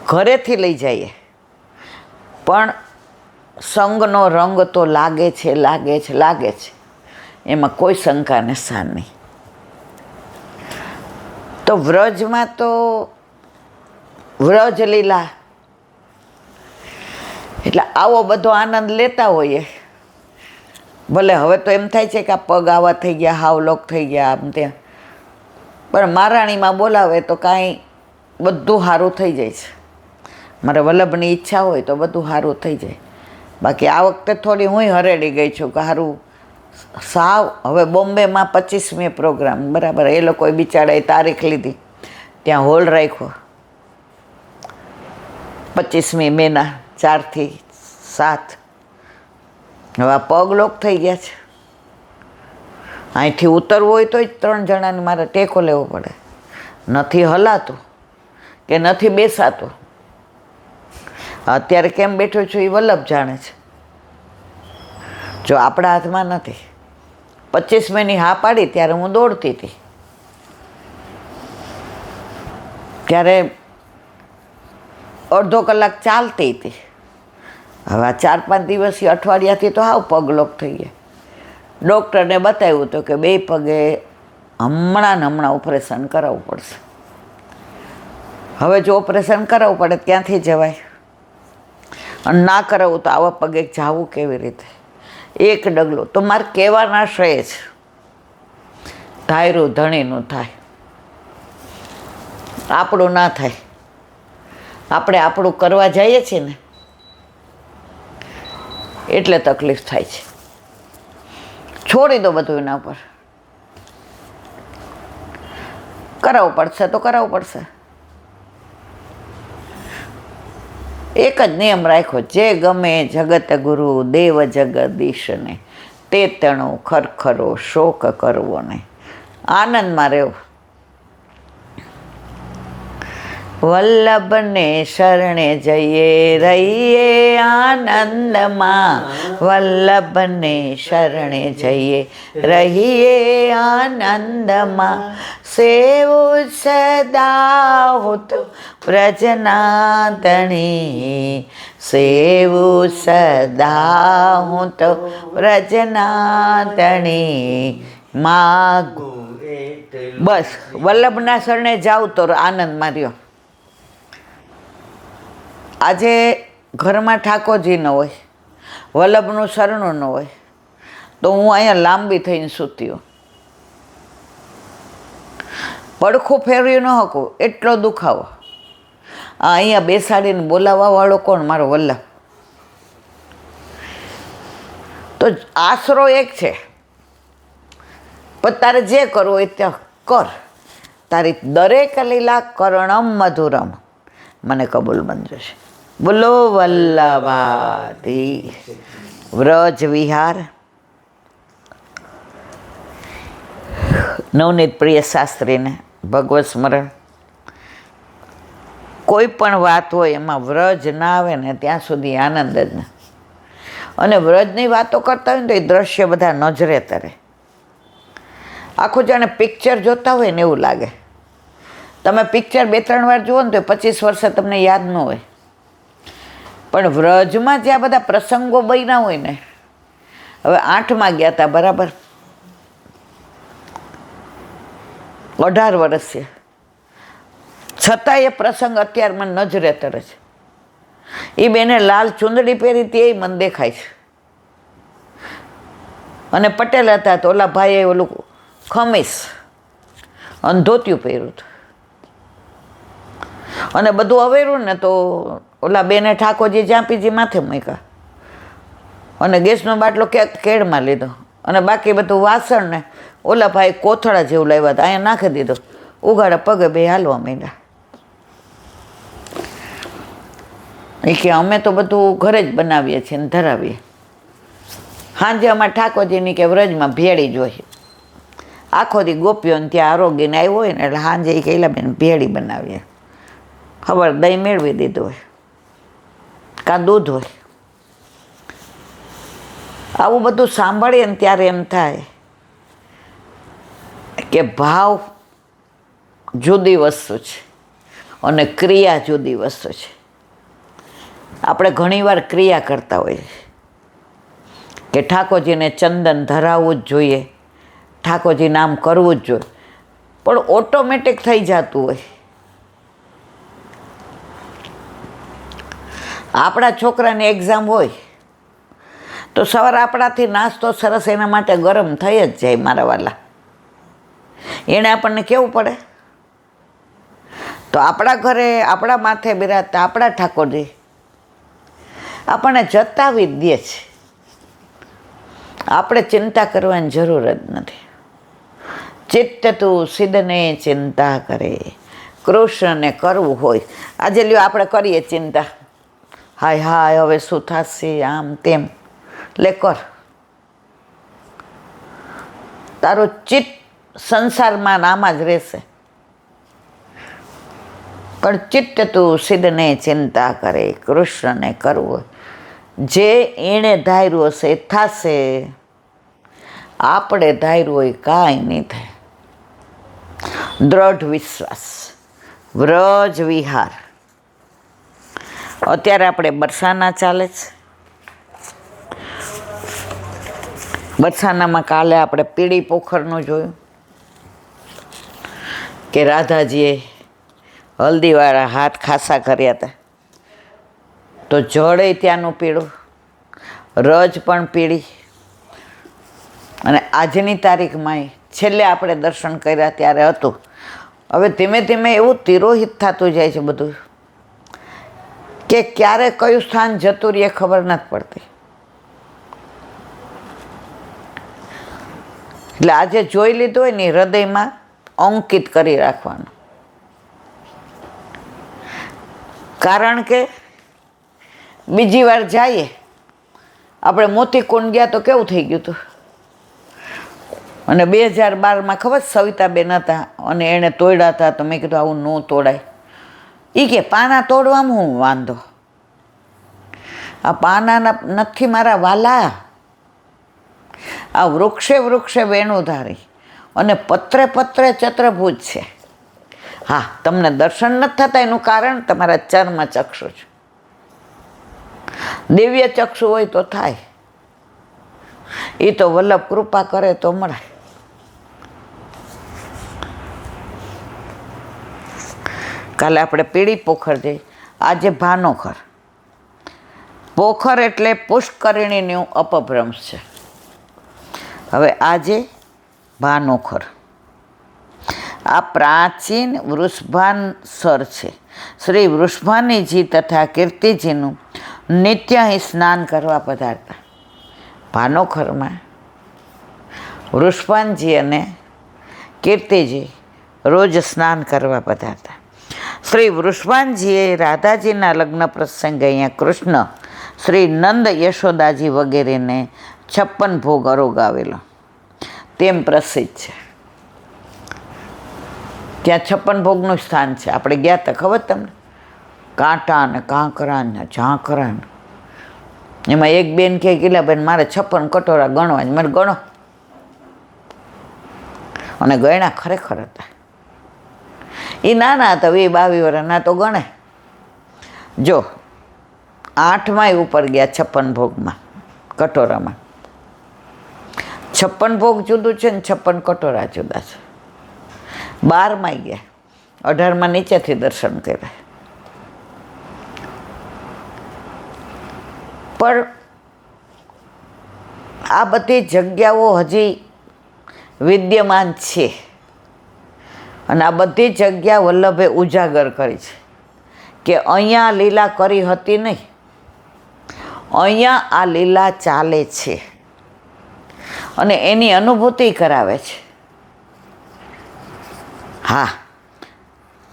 ઘરેથી લઈ જઈએ, પણ સંગનો રંગ તો લાગે છે, લાગે છે, લાગે છે, એમાં કોઈ શંકાને સ્થાન નહીં. તો વ્રજમાં તો વ્રજ લીલા, એટલે આવો બધો આનંદ લેતા હોઈએ. ભલે હવે તો એમ થાય છે કે આ પગ આવા થઈ ગયા, હાવલોક થઈ ગયા, આમ ત્યાં, પણ મહારાણીમાં બોલાવે તો કાંઈ બધું સારું થઈ જાય છે. મારે વલ્લભની ઈચ્છા હોય તો બધું સારું થઈ જાય. બાકી આ વખતે થોડી હું હરેડી ગઈ છું કે સારું સાવ. હવે બોમ્બેમાં 25મી પ્રોગ્રામ, બરાબર, એ લોકોએ બિચારાએ તારીખ લીધી, ત્યાં હોલ રાખ્યો 25મી મેના 4 થી 7. હવે આ પગ લોક થઈ ગયા છે. અહીંથી ઉતરવું હોય તો જ 3 જણાને મારે ટેકો લેવો પડે. નથી હલાતું કે નથી બેસાતું. અત્યારે કેમ બેઠો છું એ વલ્લભ જાણે છે, જો આપણા હાથમાં નથી. 25મીની હા પાડી ત્યારે હું દોડતી હતી, ત્યારે અડધો કલાક ચાલતી હતી. હવે આ 4-5 દિવસથી, અઠવાડિયાથી તો હાવ પગલોક થઈ ગયા. ડૉક્ટરને બતાવ્યું તો કે 2 પગે હમણાં ઓપરેશન કરાવવું પડશે. હવે જો ઓપરેશન કરાવવું પડે ત્યાંથી જવાય, અને ના કરાવવું તો આવા પગે જવું કેવી રીતે? એક ડગલું તો મારે કહેવાના શય જ, ધાયરું ધણીનું થાય, આપણું ના થાય. આપણે આપણું કરવા જઈએ છીએ ને એટલે તકલીફ થાય છે. છોડી દો બધું એના પર. કરાવવું પડશે તો કરાવવું પડશે. એક જ નિયમ રાખ્યો, જે ગમે જગત ગુરુ દેવ જગદીશને, તે તણો ખરખરો શોક કરવો નહીં, આનંદમાં રહેવો. વલ્લભને શરણે જઈએ રહીએ આનંદમાં, વલ્લભને શરણે જઈએ રહીએ આનંદમાં. સેવું સદા હું તો વ્રજના ધણી, સેવું સદા હું તો વ્રજના ધણી. માગું બસ વલ્લભના શરણે જાઉં તો આનંદમાં રહ્યો. આજે ઘરમાં ઠાકોરજી ન હોય, વલ્લભનું શરણું ન હોય, તો હું અહીંયા લાંબી થઈને સૂતી હોઉં. પડખું ફેરવી ન શકું એટલો દુખાવો. અહીંયા બેસાડીને બોલાવવાવાળો કોણ? મારો વલ્લભ. તો આશરો એક છે, પણ તારે જે કરવું હોય ત્યાં કર. તારી દરેક લીલા કર્ણમ મધુરમ મને કબૂલ બનજો છે. બોલો વલ્લભાધી. વ્રજ વિહાર. નવનીત પ્રિય શાસ્ત્રીને ભગવત સ્મરણ. કોઈ પણ વાત હોય એમાં વ્રજ ના આવે ને ત્યાં સુધી આનંદ જ ને. અને વ્રજની વાતો કરતા હોય ને તો એ દ્રશ્ય બધા નજરે તરે. આખું જાણે પિક્ચર જોતા હોય ને એવું લાગે. તમે પિક્ચર 2-3 વાર જુઓ ને તો 25 વર્ષે તમને યાદ ન હોય, પણ વ્રજમાં જ્યાં બધા પ્રસંગો બન્યા હોય ને, હવે 8માં ગયા હતા, બરાબર, 18 વર્ષ છે, છતાં એ પ્રસંગ અત્યારે મને નજરે તરે છે. એ બેને લાલ ચૂંદડી પહેરી તે મને દેખાય છે. અને પટેલ હતા તો ઓલા ભાઈએ ઓલું ખમીસ અને ધોતિયું પહેર્યું હતું. અને બધું અવેરું ને તો ઓલા બેને ઠાકોરજી જાંપીજી માથે મૂક્યા, અને ગેસનો બાટલો ક્યાંક કેળમાં લીધો, અને બાકી બધું વાસણ ને ઓલા ભાઈ કોથળા જેવું લાવ્યા હતા, અહીંયા નાખી દીધો, ઉઘાડા પગે બે હાલવા માંડ્યા. એ કે અમે તો બધું ઘરે જ બનાવીએ છીએ ને ધરાવીએ. સાંજે અમારે ઠાકોરજીની કે વ્રજમાં ભેળી જોઈએ. આખો દી ગોપીઓને ત્યાં આરોગીને આવ્યો હોય ને એટલે સાંજે એ કહેલા બેન ભેળી બનાવીએ. ખબર દહીં મેળવી દીધું હોય, કાં દૂધ હોય. આવું બધું સાંભળીએ ને ત્યારે એમ થાય કે ભાવ જુદી વસ્તુ છે, અને ક્રિયા જુદી વસ્તુ છે. આપણે ઘણીવાર ક્રિયા કરતા હોઈએ કે ઠાકોરજીને ચંદન ધરાવવું જ જોઈએ, ઠાકોરજી નામ કરવું જ જોઈએ, પણ ઓટોમેટિક થઈ જતું હોય. આપણા છોકરાની એક્ઝામ હોય તો સવારે આપણાથી નાસ્તો સરસ એના માટે ગરમ થઈ જ જાય. મારા વાલા, એણે આપણને કેવું પડે? તો આપણા ઘરે આપણા માથે બિરાજતા આપણા ઠાકોરજી આપણને જતાવી જ દે છે. આપણે ચિંતા કરવાની જરૂર જ નથી. ચિત્ત તું સિદ્ધને ચિંતા કરે, કૃષ્ણને કરવું હોય. આજે લ્યો આપણે કરીએ ચિંતા, હાય હાય હવે શું થશે, આમ તેમ. લે કર. તારું ચિત્ત સંસારમાં આમાં જ રહેશે. પણ ચિત્ત તું સિદ્ધને ચિંતા કરે, કૃષ્ણને કરવું. જે એણે ધાર્યું હશે એ થશે. આપણે ધાર્યું હોય કાંઈ નહીં થાય. દ્રઢ વિશ્વાસ. વ્રજ વિહાર. અત્યારે આપણે બરસાના ચાલે છે. બરસાનામાં કાલે આપણે પીળી પોખરનું જોયું કે રાધાજીએ હલ્દીવાળા હાથ ખાસા કર્યા હતા. તો જળે ત્યાંનું પીળું, રજ પણ પીળી. અને આજની તારીખમાં છેલ્લે આપણે દર્શન કર્યા ત્યારે હતું. હવે ધીમે ધીમે એવું તિરોહિત થતું જાય છે બધું કે ક્યારે કયું સ્થાન જતું રહે ખબર નથી પડતી. એટલે આજે જોઈ લીધું હોય ને હૃદયમાં અંકિત કરી રાખવાનું. કારણ કે બીજી વાર જઈએ, આપણે મોતીકુંડ ગયા તો કેવું થઈ ગયું હતું. અને 2012માં ખબર સવિતાબેન હતા અને એણે તોડ્યા હતા. તો મેં કીધું આવું ન તોડાય. એ કે પાના તોડવામાં હું વાંધો, આ પાનાના નથી મારા વાલા. આ વૃક્ષે વૃક્ષે વેણું ધારી અને પત્રે પત્રે ચત્રભુજ છે. હા, તમને દર્શન નથી થતા એનું કારણ તમારા ચર્મ ચક્ષુ છે. દિવ્ય ચક્ષુ હોય તો થાય. એ તો વલ્લભ કૃપા કરે તો મળે. કાલે આપણે પીળી પોખર જઈ, આજે ભાનોખર. પોખર એટલે પુષ્કરિણીનું અપભ્રંશ છે. હવે આજે ભાનોખર. આ પ્રાચીન વૃષભાન સર છે. શ્રી વૃષભાનીજી તથા કીર્તિજીનું નિત્ય અહીં સ્નાન કરવા પધારતા. ભાનોખરમાં વૃષભાનજી અને કીર્તિજી રોજ સ્નાન કરવા પધારતા. શ્રી વૃષભાનજીએ રાધાજીના લગ્ન પ્રસંગે અહીંયા કૃષ્ણ, શ્રી નંદ, યશોદાજી વગેરેને 56 ભોગ અરોગાવેલો તેમ પ્રસિદ્ધ છે. ત્યાં 56 ભોગનું સ્થાન છે. આપણે ગયા હતા ખબર તમને? કાંટા ને કાંકરા ને ઝાંખરા. એમાં એક બેન કહે કેટલા બેન મારે 56 કટોરા ગણવા. મને ગણો. અને ગણ્યા ખરેખર હતા. એ નાના હતા, 22 વર્ષના તો ગણે. જો 8માં ઉપર ગયા 56 ભોગમાં, કટોરામાં. 56 ભોગ જુદું છે ને 56 કટોરા જુદા છે. 12માં ગયા, 18માં નીચેથી દર્શન કર્યા. પણ આ બધી જગ્યાઓ હજી વિદ્યમાન છે અને આ બધી જગ્યા વલ્લભે ઉજાગર કરી છે કે અહીંયા લીલા કરી હતી નહીં, અહીંયા આ લીલા ચાલે છે અને એની અનુભૂતિ કરાવે છે. હા,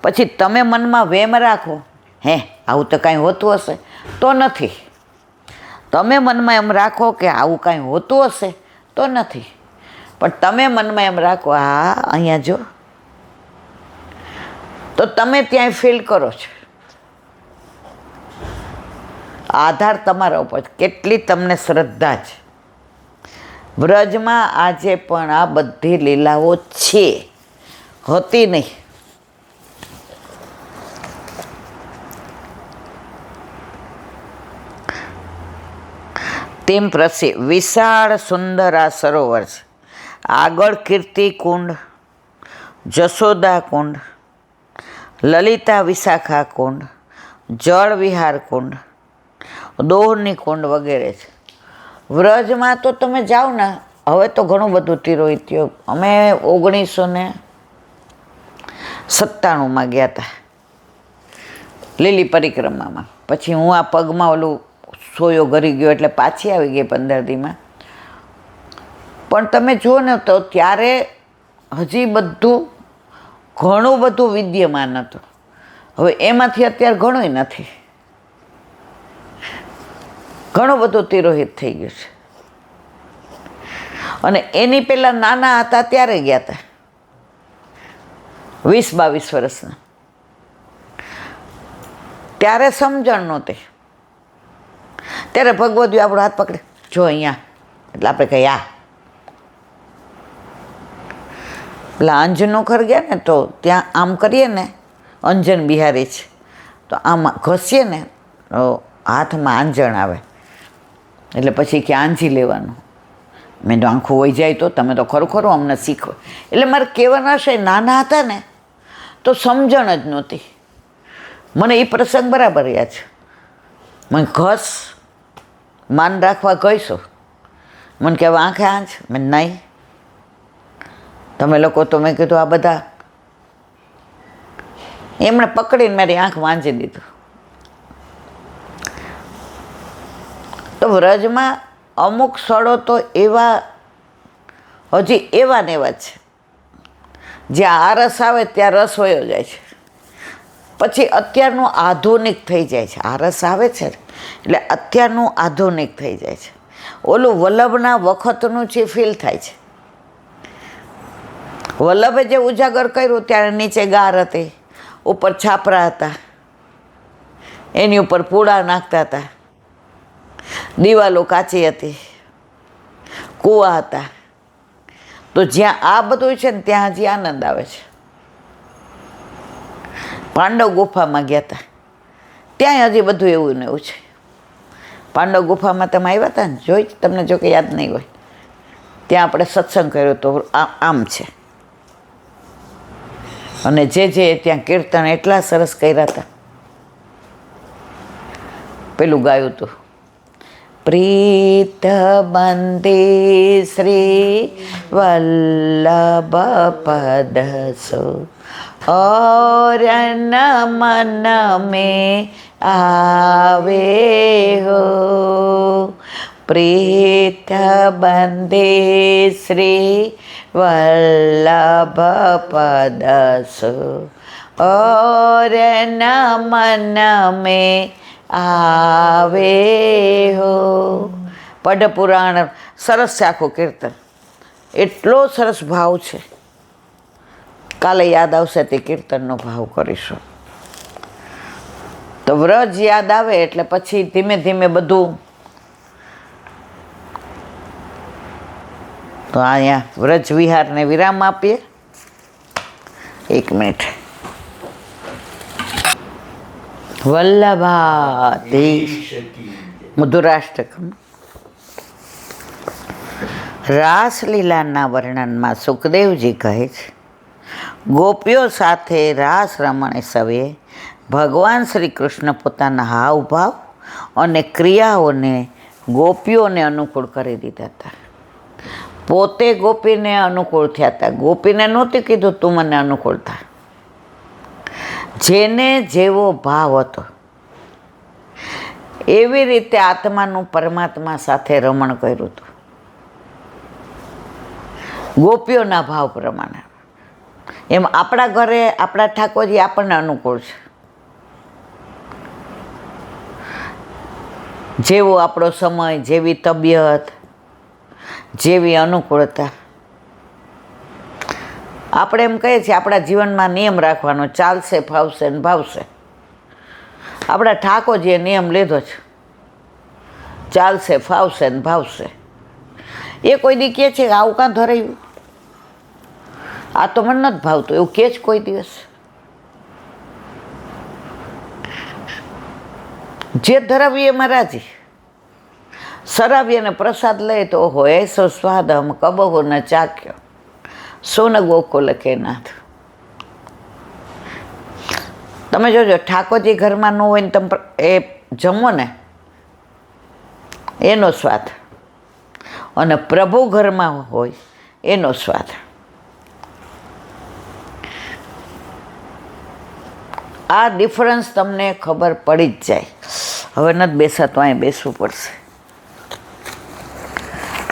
પછી તમે મનમાં વેમ રાખો, હે આવું તો કાંઈ હોતું હશે, તો નથી. તમે મનમાં એમ રાખો કે આવું કાંઈ હોતું હશે, તો નથી. પણ તમે મનમાં એમ રાખો હા અહીંયા જો, તો તમે ત્યાં ફીલ કરો છો. આધાર તમારા ઉપર કેટલી તમને શ્રદ્ધા છે. વ્રજમાં આજે પણ આ બધી લીલાઓ છે, હતી નહીં. તેમ પ્રસિદ્ધ વિશાળ સુંદર આ સરોવર છે. આગળ કીર્તિ કુંડ, જશોદા કુંડ, લલિતા વિશાખા કુંડ, જળ વિહાર કુંડ, દોહની કુંડ વગેરે છે. વ્રજમાં તો તમે જાઓ ને, હવે તો ઘણું બધું તિરોહિત્યો. અમે 1997માં ગયા હતા લીલી પરિક્રમામાં. પછી હું આ પગમાં ઓલું સોયો ઘરી ગયો એટલે પાછી આવી ગઈ 15 દીમાં. પણ તમે જુઓ ને તો ત્યારે હજી ઘણું બધું વિદ્યમાન હતું. હવે એમાંથી અત્યારે ઘણું નથી, ઘણું બધું તિરોહિત થઈ ગયું છે. અને એની પહેલાં નાના હતા ત્યારે ગયા હતા, 20-22 વર્ષના. ત્યારે સમજણ નહોતી. ત્યારે ભગવદ્યું આપણો હાથ પકડે, જો અહીંયા, એટલે આપણે કહીએ આ. પેલા અંજનો ઘર ગયા ને તો ત્યાં આમ કરીએ ને, અંજન બિહારી છે, તો આમ ઘસીએ ને તો હાથમાં આંજણ આવે. એટલે પછી કે આંજી લેવાનું. મેં તો આંખું વહી જાય તો તમે તો ખરું અમને શીખો. એટલે મારે કહેવાના છે, નાના હતા ને તો સમજણ જ નહોતી. મને એ પ્રસંગ બરાબર યાદ છે. મને ઘસ માન રાખવા કહીશું, મને કે હવે આંખે આંચ. મેં નહીં, તમે લોકો તો મેં કીધું આ બધા. એમણે પકડીને મારી આંખ વાંચી દીધું. તો વ્રજમાં અમુક સ્થળો તો એવા હજી એવા ને એવા છે, જ્યાં આ રસ આવે ત્યાં રસ વયો જાય છે. પછી અત્યારનું આધુનિક થઈ જાય છે. આ રસ આવે છે એટલે અત્યારનું આધુનિક થઈ જાય છે. ઓલું વલ્લભના વખતનું જે ફીલ થાય છે. વલ્લભે જે ઉજાગર કર્યું ત્યારે નીચે ગાર હતી, ઉપર છાપરા હતા, એની ઉપર પૂળા નાખતા હતા, દિવાલો કાચી હતી, કૂવા હતા. તો જ્યાં આ બધું છે ને ત્યાં હજી આનંદ આવે છે. પાંડવ ગુફામાં ગયા હતા, ત્યાં હજી બધું એવું ને એવું છે. પાંડવ ગુફામાં તમે આવ્યા હતા ને, જોઈ તમને જો કે યાદ નહીં હોય, ત્યાં આપણે સત્સંગ કર્યો તો આમ છે. અને જે ત્યાં કીર્તન એટલા સરસ કર્યા હતા. પેલું ગાયું હતું, પ્રીત બંદે શ્રી વલ્લભ પદસો और न मन में आवे हो, प्रीत बंदे श्री वल्लभ पदसु और न मन में आवे हो. પદ પુરાણ સરસ છે આખું કીર્તન. એટલો સરસ ભાવ છે. કાલે યાદ આવશે તે કીર્તનનો ભાવ કરીશું. તો વ્રજ યાદ આવે એટલે પછી ધીમે ધીમે બધું. તો અહીંયા વ્રજ વિહારને વિરામ આપીએ. 1 મિનિટ. વલ્લભાધીશ મધુરાષ્ટકમ. રાસલીલાના વર્ણનમાં સુખદેવજી કહે છે, ગોપીઓ સાથે રાસ રમણે સમયે ભગવાન શ્રી કૃષ્ણ પોતાના હાવભાવ અને ક્રિયાઓને ગોપીઓને અનુકૂળ કરી દીધા હતા. પોતે ગોપીને અનુકૂળ થયા હતા. ગોપીને નહોતું કીધું તું મને અનુકૂળ થા. જેને જેવો ભાવ હતો એવી રીતે આત્માનું પરમાત્મા સાથે રમણ કર્યું હતું, ગોપીઓના ભાવ પ્રમાણે. એમ આપણા ઘરે આપણા ઠાકોરજી આપણને અનુકૂળ છે. જેવો આપણો સમય, જેવી તબિયત, જેવી અનુકૂળતા. આપણે એમ કહીએ છીએ આપણા જીવનમાં નિયમ રાખવાનો, ચાલશે, ફાવશે ને ભાવશે. આપણા ઠાકોરજીએ નિયમ લીધો છે, ચાલશે, ફાવશે ને ભાવશે. એ કોઈ દી કહે છે આવું કાં ધરાયું, આ તો મને નથી ભાવતું, એવું કહે જ કોઈ દિવસ? જે ધરાવ્યું એમાં રાજી. શરાબી અને પ્રસાદ લે તો ઓહો એસો સ્વાદ હમ કબહો ન ચાખ્યો સોન ગોકુલ કે નાથ. તમે જોજો ઠાકોરજી ઘરમાં ન હોય ને તમે એ જમો ને એનો સ્વાદ, અને પ્રભુ ઘરમાં હોય એનો સ્વાદ. આ ડિફરન્સ તમને ખબર પડી જ જાય. હવે નથી બેસાતું, અહીં બેસવું પડશે.